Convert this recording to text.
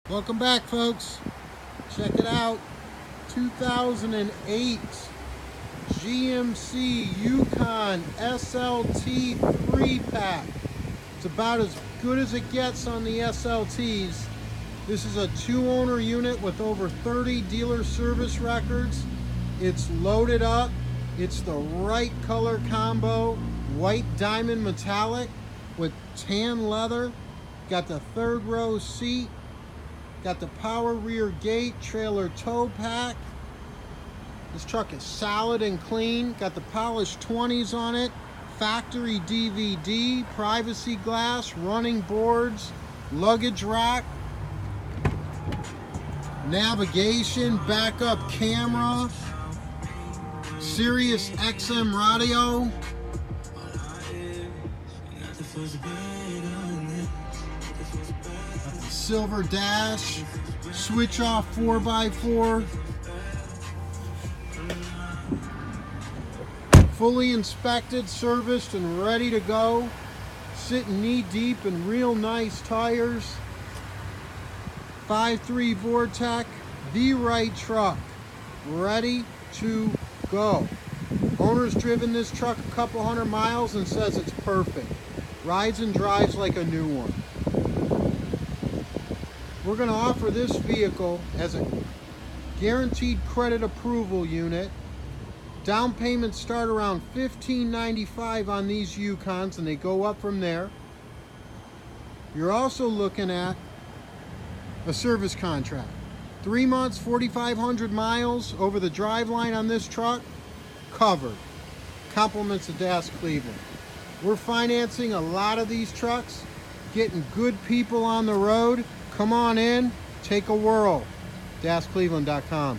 Welcome back, folks. Check it out. 2008 GMC Yukon SLT 3-pack. It's about as good as it gets on the SLTs. This is a 2-owner unit with over 30 dealer service records. It's loaded up. It's the right color combo. White diamond metallic with tan leather. Got the 3rd row seat. Got the power rear gate, trailer tow pack. This truck is solid and clean. Got the polished 20s on it. Factory DVD, privacy glass, running boards, luggage rack, navigation, backup camera, Sirius XM radio. Silver dash, switch off 4x4, fully inspected, serviced, and ready to go. Sitting knee deep in real nice tires. 5.3 Vortec, the right truck, ready to go. Owner's driven this truck a couple hundred miles and says it's perfect. Rides and drives like a new one. We're going to offer this vehicle as a guaranteed credit approval unit. Down payments start around $15.95 on these Yukons and they go up from there. You're also looking at a service contract. 3 months, 4,500 miles over the drive line on this truck, covered. Compliments of Das Cleveland. We're financing a lot of these trucks, getting good people on the road. Come on in, take a whirl. DasCleveland.com.